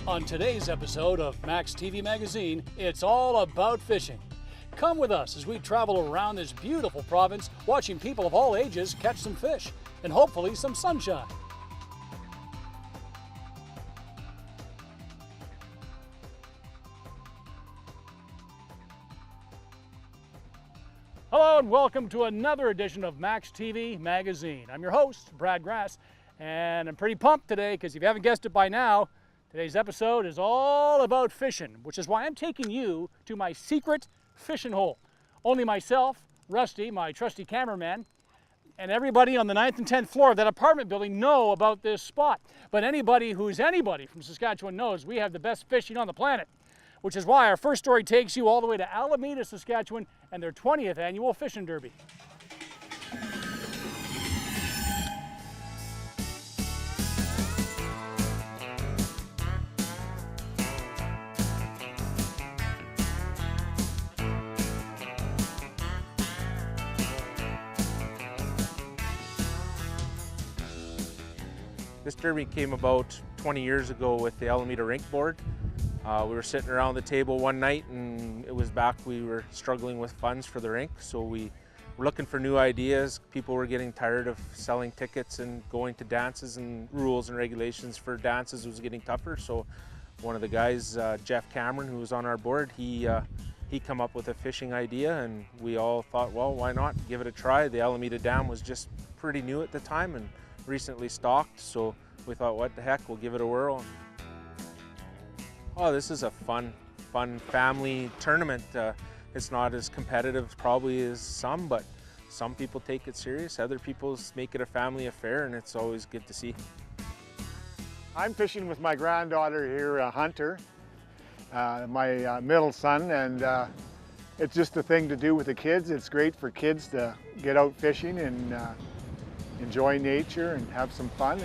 On today's episode of Max TV Magazine, it's all about fishing. Come with us as we travel around this beautiful province, watching people of all ages catch some fish and hopefully some sunshine. Hello and welcome to another edition of Max TV Magazine. I'm your host, Brad Grass, and I'm pretty pumped today because if you haven't guessed it by now, today's episode is all about fishing, which is why I'm taking you to my secret fishing hole. Only myself, Rusty, my trusty cameraman, and everybody on the 9th and 10th floor of that apartment building know about this spot. But anybody who's anybody from Saskatchewan knows we have the best fishing on the planet, which is why our first story takes you all the way to Alameda, Saskatchewan, and their 20th annual fishing derby. This derby came about 20 years ago with the Alameda Rink Board. We were sitting around the table one night and it was back, we were struggling with funds for the rink, so we were looking for new ideas. People were getting tired of selling tickets and going to dances, and rules and regulations for dances was getting tougher. So one of the guys, Jeff Cameron, who was on our board, he come up with a fishing idea, and we all thought, well, why not give it a try? The Alameda Dam was just pretty new at the time and recently stocked, so we thought, what the heck, we'll give it a whirl. Oh, this is a fun family tournament. It's not as competitive probably as some, but some people take it serious. Other people make it a family affair, and it's always good to see. I'm fishing with my granddaughter here, Hunter, my middle son, and it's just a thing to do with the kids. It's great for kids to get out fishing and enjoy nature and have some fun.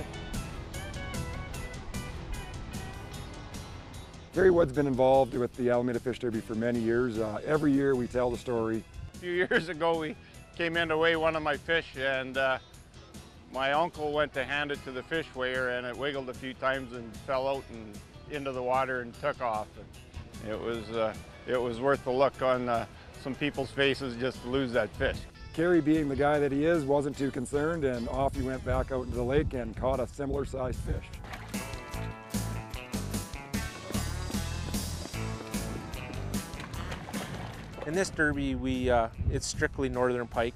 Gary Wood's been involved with the Alameda Fish Derby for many years. Every year we tell the story. A few years ago we came in to weigh one of my fish, and my uncle went to hand it to the fish weigher, and it wiggled a few times and fell out and into the water and took off. And it was worth the look on some people's faces just to lose that fish. Gary, being the guy that he is, wasn't too concerned, and off he went back out into the lake and caught a similar sized fish. In this derby, it's strictly northern pike,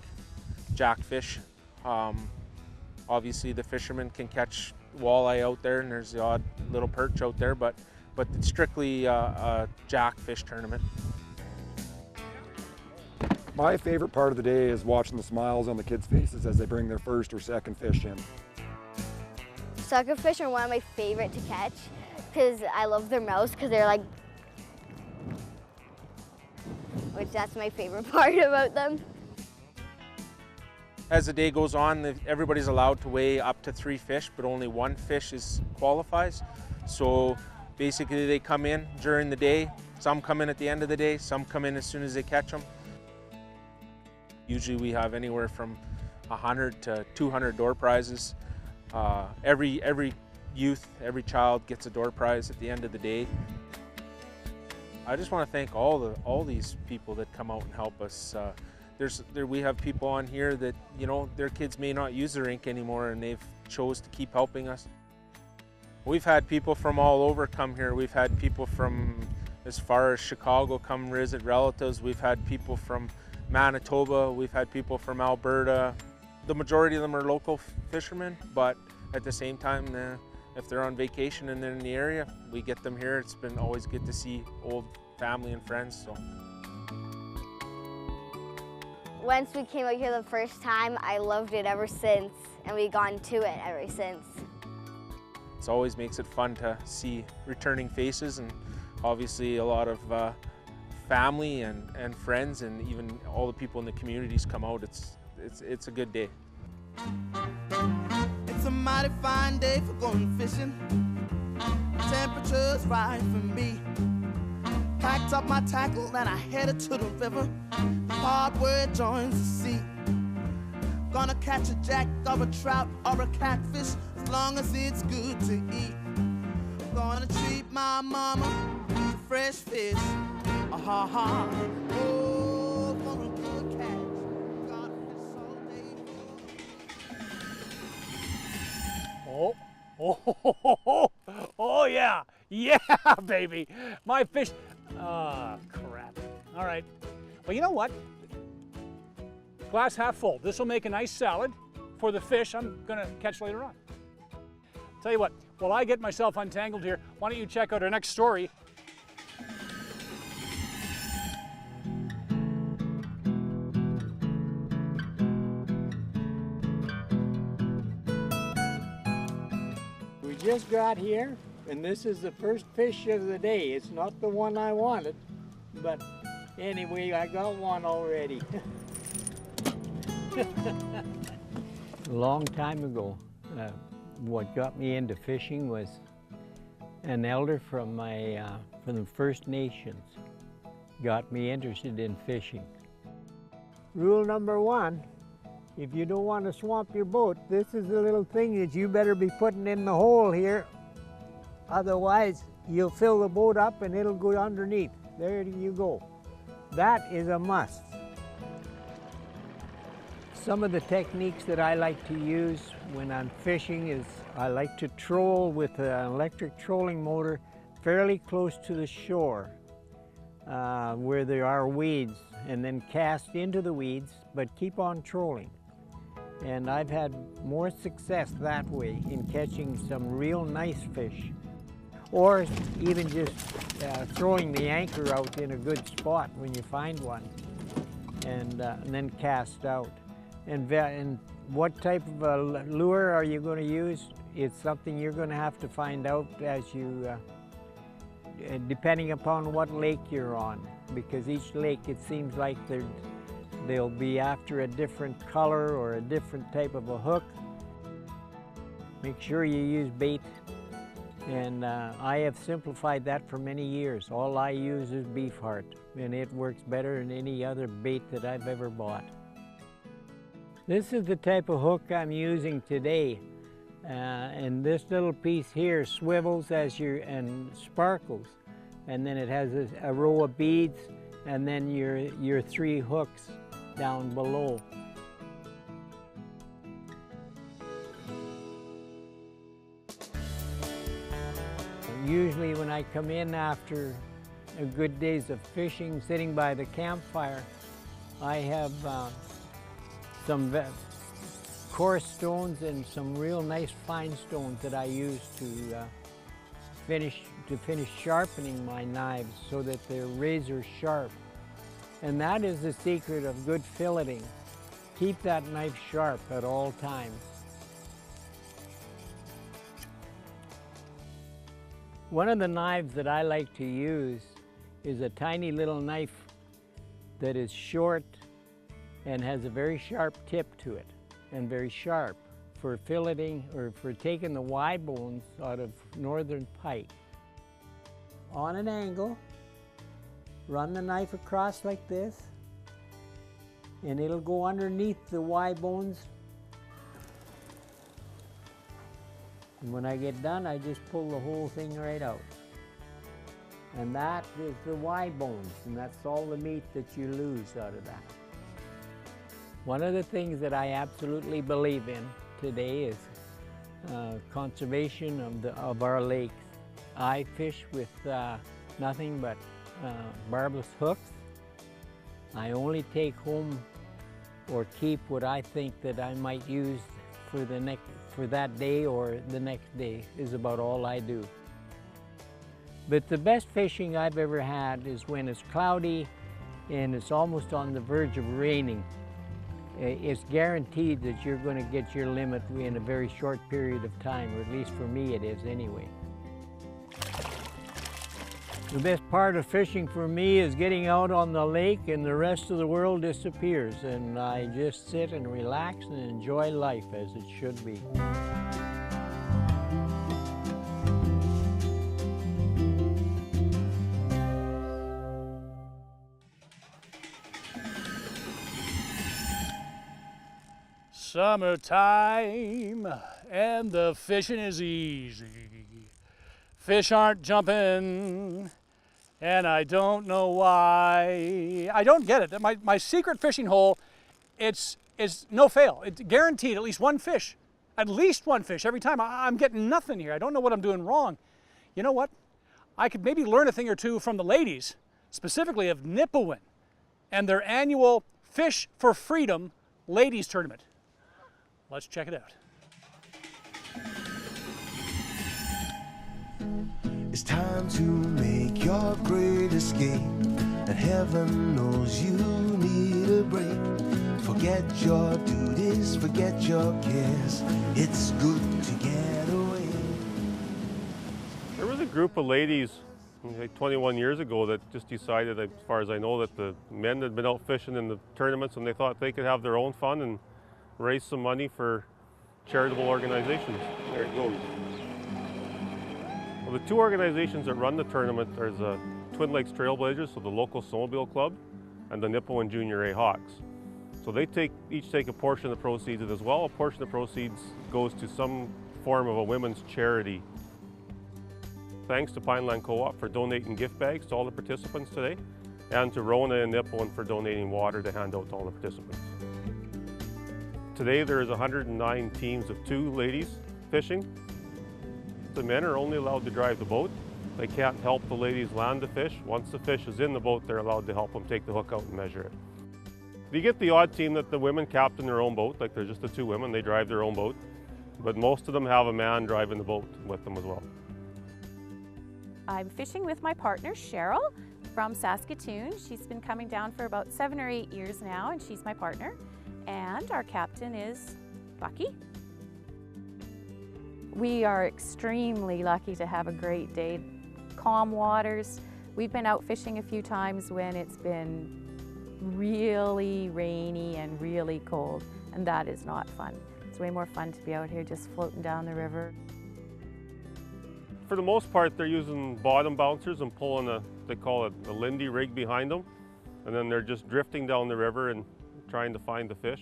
jackfish. Obviously the fishermen can catch walleye out there, and there's the odd little perch out there, but it's strictly a jackfish tournament. My favorite part of the day is watching the smiles on the kids' faces as they bring their first or second fish in. Suckerfish are one of my favorite to catch because I love their mouths because they're like, which that's my favorite part about them. As the day goes on, everybody's allowed to weigh up to 3 fish, but only 1 fish qualifies. So basically they come in during the day, some come in at the end of the day, some come in as soon as they catch them. Usually we have anywhere from 100 to 200 door prizes. Every youth, every child gets a door prize at the end of the day. I just want to thank all these people that come out and help us. We have people on here that, you know, their kids may not use the rink anymore, and they've chose to keep helping us. We've had people from all over come here. We've had people from as far as Chicago come visit relatives. We've had people from Manitoba. We've had people from Alberta. The majority of them are local fishermen, but at the same time, if they're on vacation and they're in the area, we get them here. It's been always good to see old family and friends. So. Once we came out here the first time, I loved it ever since, and we've gone to it ever since. It always makes it fun to see returning faces, and obviously a lot of family and friends, and even all the people in the communities come out. It's a good day. It's a mighty fine day for going fishing. Temperature's right for me. Packed up my tackle and I headed to the river. The part where it joins the sea. Gonna catch a jack or a trout or a catfish as long as it's good to eat. Gonna treat my mama to fresh fish. Ha ha. Oh, for a good catch. Gotta fish all day. Oh yeah, yeah, baby. My fish, crap. All right, well, you know what? Glass half full. This will make a nice salad for the fish I'm gonna catch later on. Tell you what, while I get myself untangled here, why don't you check out our next story. We just got here, and this is the first fish of the day. It's not the one I wanted, but anyway, I got one already. A long time ago, what got me into fishing was an elder from the First Nations got me interested in fishing. Rule number one, if you don't want to swamp your boat, this is the little thing that you better be putting in the hole here. Otherwise, you'll fill the boat up and it'll go underneath. There you go. That is a must. Some of the techniques that I like to use when I'm fishing is I like to troll with an electric trolling motor fairly close to the shore where there are weeds, and then cast into the weeds, but keep on trolling. And I've had more success that way in catching some real nice fish, or even just throwing the anchor out in a good spot when you find one, and then cast out. And what type of lure are you going to use? It's something you're going to have to find out as you, depending upon what lake you're on, because each lake, it seems like they'll be after a different color or a different type of a hook. Make sure you use bait, and I have simplified that for many years. All I use is beef heart, and it works better than any other bait that I've ever bought. This is the type of hook I'm using today, and this little piece here swivels and sparkles, and then it has a row of beads, and then your 3 hooks down below. Usually when I come in after a good days of fishing, sitting by the campfire, I have some coarse stones and some real nice fine stones that I use to finish sharpening my knives so that they're razor sharp. And that is the secret of good filleting. Keep that knife sharp at all times. One of the knives that I like to use is a tiny little knife that is short and has a very sharp tip to it, and very sharp for filleting or for taking the Y bones out of northern pike. On an angle, run the knife across like this, and it'll go underneath the Y bones. And when I get done, I just pull the whole thing right out. And that is the Y bones, and that's all the meat that you lose out of that. One of the things that I absolutely believe in today is conservation of our lakes. I fish with nothing but barbless hooks. I only take home or keep what I think that I might use for that day or the next day is about all I do. But the best fishing I've ever had is when it's cloudy and it's almost on the verge of raining. It's guaranteed that you're going to get your limit in a very short period of time, or at least for me it is anyway. The best part of fishing for me is getting out on the lake and the rest of the world disappears, and I just sit and relax and enjoy life as it should be. Summertime and the fishing is easy. Fish aren't jumping, and I don't know why. I don't get it. My secret fishing hole, it's no fail. It's guaranteed at least one fish. At least one fish every time. I'm getting nothing here. I don't know what I'm doing wrong. You know what? I could maybe learn a thing or two from the ladies, specifically of Nipawin and their annual Fish for Freedom ladies tournament. Let's check it out. It's time to make your great escape, and heaven knows you need a break. Forget your duties, forget your cares. It's good to get away. There was a group of ladies like 21 years ago that just decided, as far as I know, that the men had been out fishing in the tournaments and they thought they could have their own fun and raise some money for charitable organizations. There it goes. Well, the two organizations that run the tournament, there's Twin Lakes Trailblazers, so the local snowmobile club, and the Nipawin Junior A Hawks. So they each take a portion of the proceeds, and as well, a portion of the proceeds goes to some form of a women's charity. Thanks to Pineland Co-op for donating gift bags to all the participants today, and to Rona and Nipawin for donating water to hand out to all the participants. Today there's 109 teams of 2 ladies fishing. The men are only allowed to drive the boat. They can't help the ladies land the fish. Once the fish is in the boat, they're allowed to help them take the hook out and measure it. You get the odd team that the women captain their own boat, like there's just the 2 women, they drive their own boat. But most of them have a man driving the boat with them as well. I'm fishing with my partner, Cheryl, from Saskatoon. She's been coming down for about 7 or 8 years now, and she's my partner. And our captain is Bucky. We are extremely lucky to have a great day. Calm waters. We've been out fishing a few times when it's been really rainy and really cold, and that is not fun. It's way more fun to be out here just floating down the river. For the most part, they're using bottom bouncers and pulling they call it a Lindy rig behind them, and then they're just drifting down the river and trying to find the fish.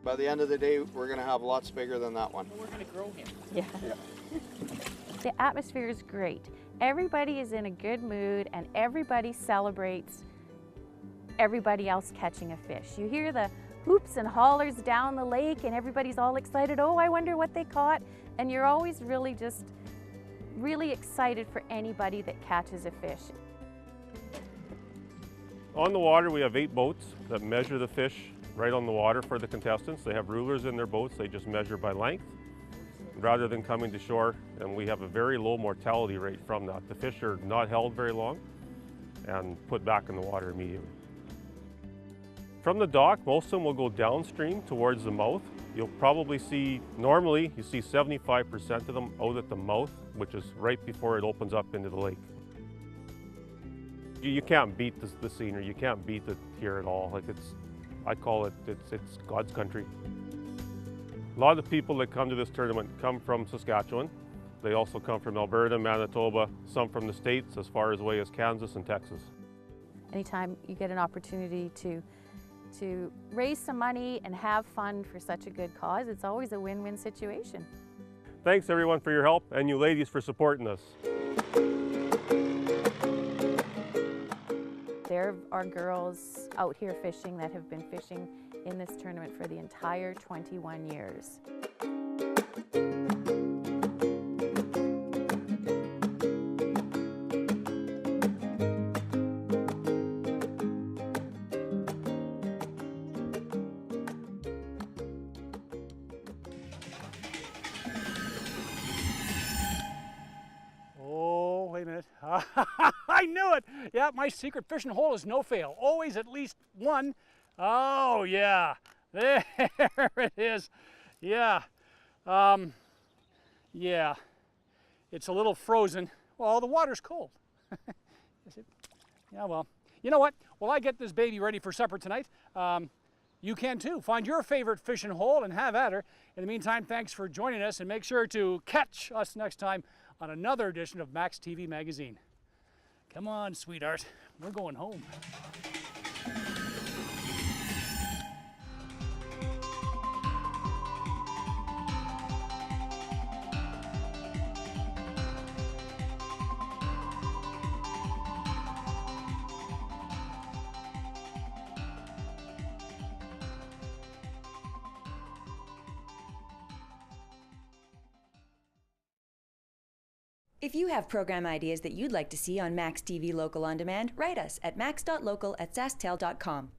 By the end of the day, we're going to have lots bigger than that one. We're going to grow him. Yeah. The atmosphere is great. Everybody is in a good mood and everybody celebrates everybody else catching a fish. You hear the hoops and hollers down the lake and everybody's all excited. Oh, I wonder what they caught. And you're always really excited for anybody that catches a fish. On the water, we have 8 boats that measure the fish right on the water for the contestants. They have rulers in their boats. They just measure by length rather than coming to shore, and we have a very low mortality rate from that. The fish are not held very long and put back in the water immediately. From the dock, most of them will go downstream towards the mouth. You'll probably see, normally you see 75% of them out at the mouth, which is right before it opens up into the lake. You can't beat the scenery. You can't beat it here at all. Like I call it, it's God's country. A lot of the people that come to this tournament come from Saskatchewan. They also come from Alberta, Manitoba, some from the States as far away as Kansas and Texas. Anytime you get an opportunity to raise some money and have fun for such a good cause, it's always a win-win situation. Thanks everyone for your help, and you ladies for supporting us. There are girls out here fishing that have been fishing in this tournament for the entire 21 years. Oh, wait a minute. I knew it. Yeah, my secret fishing hole is no fail. Always at least one. Oh, yeah. There it is. Yeah. Yeah. It's a little frozen. Well, the water's cold. Is it? Yeah, well. You know what? While I get this baby ready for supper tonight, you can too. Find your favorite fishing hole and have at her. In the meantime, thanks for joining us, and make sure to catch us next time on another edition of Max TV Magazine. Come on, sweetheart. We're going home. If you have program ideas that you'd like to see on Max TV Local On Demand, write us at max.local@sasktel.com.